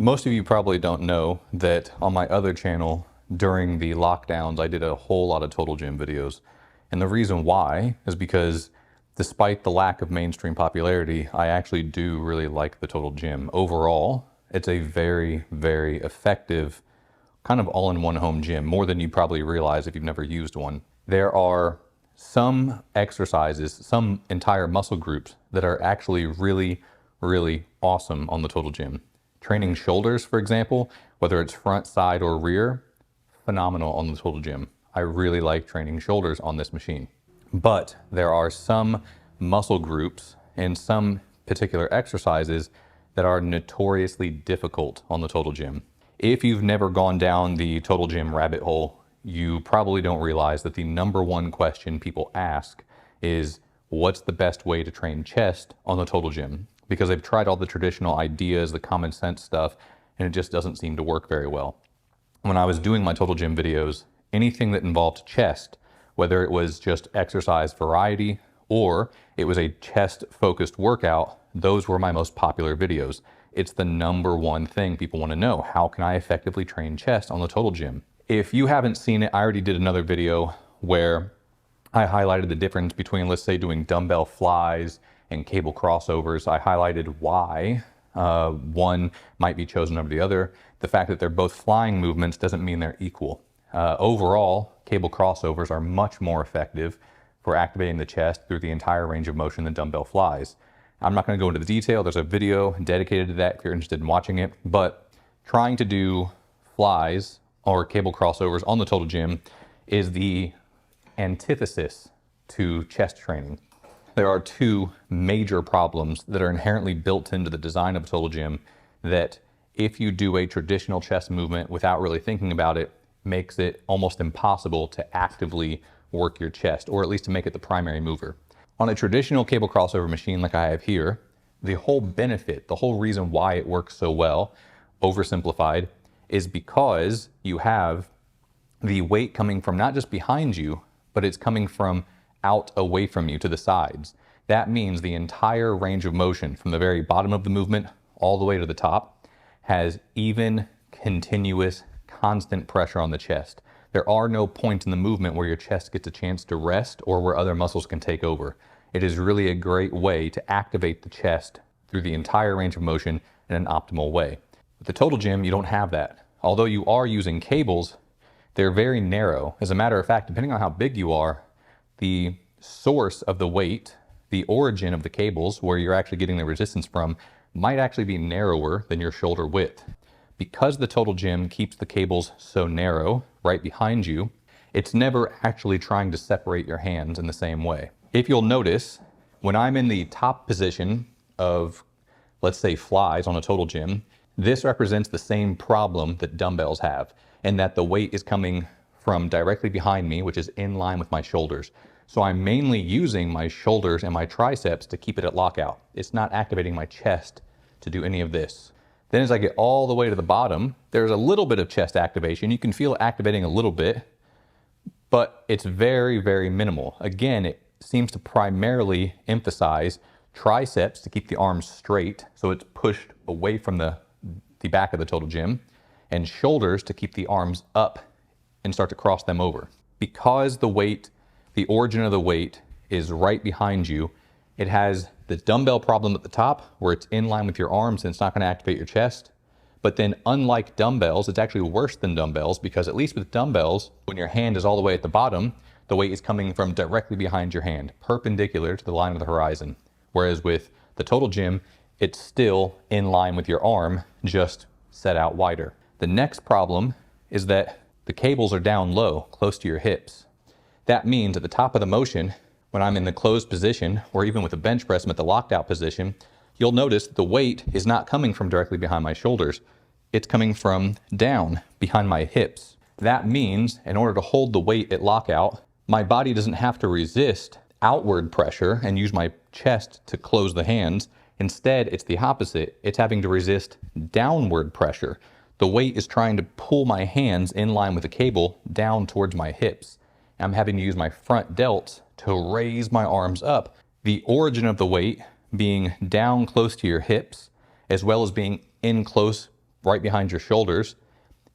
Most of you probably don't know that on my other channel, during the lockdowns, I did a whole lot of total gym videos. And the reason why is because despite the lack of mainstream popularity, I actually do really like the total gym. Overall, it's a very, very effective kind of all-in-one home gym, more than you probably realize if you've never used one. There are some exercises, some entire muscle groups that are actually really, really awesome on the total gym. Training shoulders, for example, whether it's front, side, or rear, phenomenal on the total gym. I really like training shoulders on this machine. But there are some muscle groups and some particular exercises that are notoriously difficult on the total gym. If you've never gone down the total gym rabbit hole, you probably don't realize that the number one question people ask is, what's the best way to train chest on the total gym? Because they've tried all the traditional ideas, the common sense stuff, and it just doesn't seem to work very well. When I was doing my total gym videos, anything that involved chest, whether it was just exercise variety or it was a chest focused workout, those were my most popular videos. It's the number one thing people want to know. How can I effectively train chest on the total gym? If you haven't seen it, I already did another video where I highlighted the difference between, let's say, doing dumbbell flies and cable crossovers. I highlighted why one might be chosen over the other. The fact that they're both flying movements doesn't mean they're equal. Overall, cable crossovers are much more effective for activating the chest through the entire range of motion than dumbbell flies. I'm not going to go into the detail. There's a video dedicated to that if you're interested in watching it. But trying to do flies or cable crossovers on the total gym is the antithesis to chest training. There are two major problems that are inherently built into the design of a total gym that, if you do a traditional chest movement without really thinking about it, makes it almost impossible to actively work your chest, or at least to make it the primary mover. On a traditional cable crossover machine like I have here, the whole benefit, the whole reason why it works so well, oversimplified, is because you have the weight coming from not just behind you, but it's coming from out away from you to the sides. That means the entire range of motion from the very bottom of the movement all the way to the top has even, continuous, constant pressure on the chest. There are no points in the movement where your chest gets a chance to rest or where other muscles can take over. It is really a great way to activate the chest through the entire range of motion in an optimal way. With the total gym, you don't have that. Although you are using cables, they're very narrow. As a matter of fact, depending on how big you are, the source of the weight, the origin of the cables, where you're actually getting the resistance from, might actually be narrower than your shoulder width. Because the total gym keeps the cables so narrow right behind you, it's never actually trying to separate your hands in the same way. If you'll notice, when I'm in the top position of, let's say, flies on a total gym, this represents the same problem that dumbbells have, and that the weight is coming from directly behind me, which is in line with my shoulders. So I'm mainly using my shoulders and my triceps to keep it at lockout. It's not activating my chest to do any of this. Then as I get all the way to the bottom, there's a little bit of chest activation. You can feel it activating a little bit, but it's very, very minimal. Again, it seems to primarily emphasize triceps to keep the arms straight, so it's pushed away from the back of the total gym, and shoulders to keep the arms up and start to cross them over. Because the weight, the origin of the weight is right behind you, it has the dumbbell problem at the top where it's in line with your arms and it's not going to activate your chest. But then unlike dumbbells, it's actually worse than dumbbells, because at least with dumbbells, when your hand is all the way at the bottom, the weight is coming from directly behind your hand, perpendicular to the line of the horizon. Whereas with the total gym, it's still in line with your arm, just set out wider. The next problem is that the cables are down low, close to your hips. That means at the top of the motion, when I'm in the closed position, or even with a bench press, I'm at the locked out position, you'll notice the weight is not coming from directly behind my shoulders. It's coming from down behind my hips. That means in order to hold the weight at lockout, my body doesn't have to resist outward pressure and use my chest to close the hands. Instead, it's the opposite. It's having to resist downward pressure. The weight is trying to pull my hands in line with the cable down towards my hips. I'm having to use my front delts to raise my arms up. The origin of the weight being down close to your hips, as well as being in close right behind your shoulders,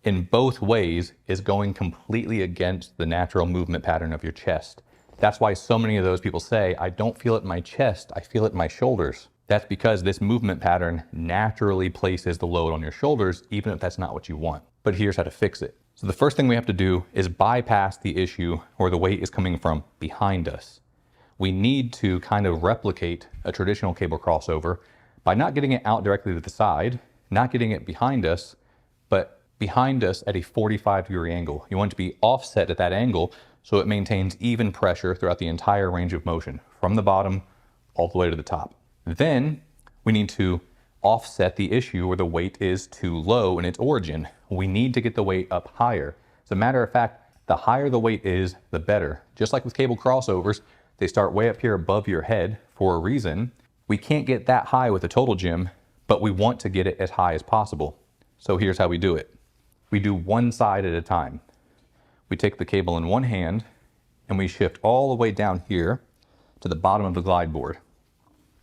in both ways is going completely against the natural movement pattern of your chest. That's why so many of those people say, I don't feel it in my chest, I feel it in my shoulders. That's because this movement pattern naturally places the load on your shoulders, even if that's not what you want. But here's how to fix it. So the first thing we have to do is bypass the issue where the weight is coming from behind us. We need to kind of replicate a traditional cable crossover by not getting it out directly to the side, not getting it behind us, but behind us at a 45-degree angle. You want it to be offset at that angle so it maintains even pressure throughout the entire range of motion, from the bottom all the way to the top. Then we need to offset the issue where the weight is too low in its origin. We need to get the weight up higher. As a matter of fact, the higher the weight is, the better. Just like with cable crossovers, they start way up here above your head for a reason. We can't get that high with a total gym, but we want to get it as high as possible. So here's how we do it. We do one side at a time. We take the cable in one hand and we shift all the way down here to the bottom of the glide board.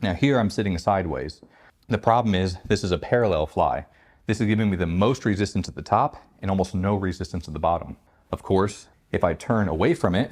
Now here I'm sitting sideways. The problem is this is a parallel fly. This is giving me the most resistance at the top and almost no resistance at the bottom. Of course, if I turn away from it,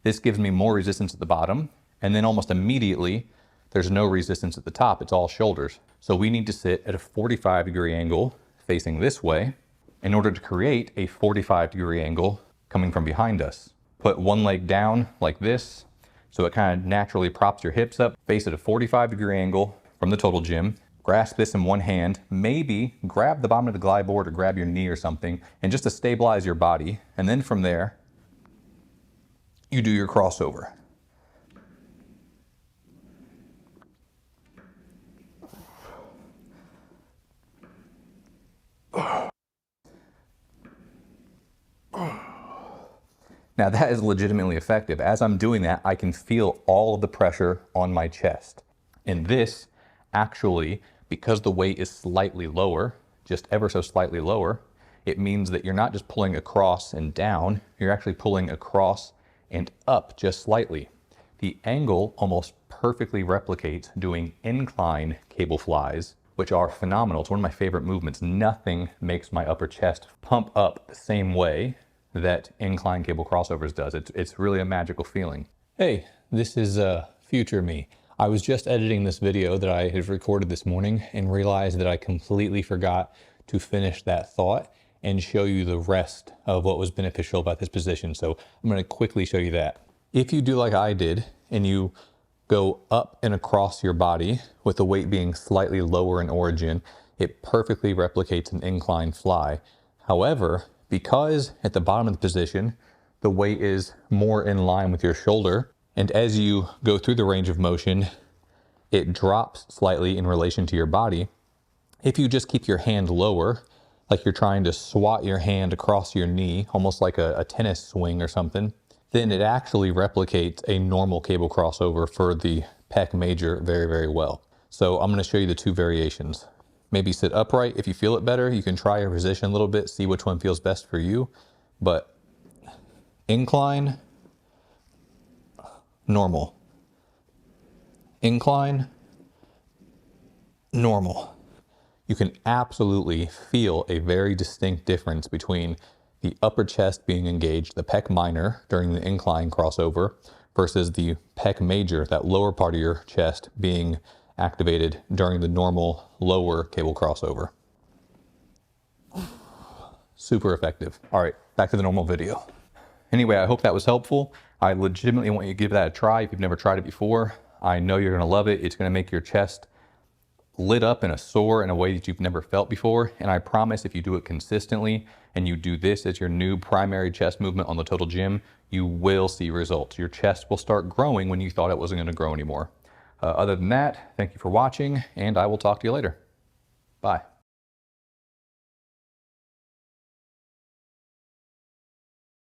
this gives me more resistance at the bottom, and then almost immediately there's no resistance at the top, it's all shoulders. So we need to sit at a 45-degree angle facing this way in order to create a 45-degree angle coming from behind us. Put one leg down like this, so it kind of naturally props your hips up, face at a 45-degree angle from the total gym. Grasp this in one hand, maybe grab the bottom of the glide board or grab your knee or something, and just to stabilize your body. And then from there, you do your crossover. Now that is legitimately effective. As I'm doing that, I can feel all of the pressure on my chest. And this actually, because the weight is slightly lower, just ever so slightly lower, it means that you're not just pulling across and down, you're actually pulling across and up just slightly. The angle almost perfectly replicates doing incline cable flies, which are phenomenal. It's one of my favorite movements. Nothing makes my upper chest pump up the same way that incline cable crossovers does. It's really a magical feeling. Hey, this is future me. I was just editing this video that I had recorded this morning and realized that I completely forgot to finish that thought and show you the rest of what was beneficial about this position. So I'm going to quickly show you that. If you do like I did and you go up and across your body with the weight being slightly lower in origin, it perfectly replicates an incline fly. However, because at the bottom of the position, the weight is more in line with your shoulder, and as you go through the range of motion, it drops slightly in relation to your body. If you just keep your hand lower, like you're trying to swat your hand across your knee, almost like a tennis swing or something, then it actually replicates a normal cable crossover for the pec major very, very well. So I'm going to show you the two variations. Maybe sit upright. If you feel it better, you can try your position a little bit, see which one feels best for you. But incline, normal. Incline, normal. You can absolutely feel a very distinct difference between the upper chest being engaged, the pec minor during the incline crossover, versus the pec major, that lower part of your chest, being activated during the normal lower cable crossover. Super effective. All right, back to the normal video. Anyway, I hope that was helpful. I legitimately want you to give that a try if you've never tried it before. I know you're gonna love it. It's gonna make your chest lit up and a soar in a way that you've never felt before. And I promise if you do it consistently and you do this as your new primary chest movement on the total gym, you will see results. Your chest will start growing when you thought it wasn't gonna grow anymore. Other than that, thank you for watching, and I will talk to you later. Bye.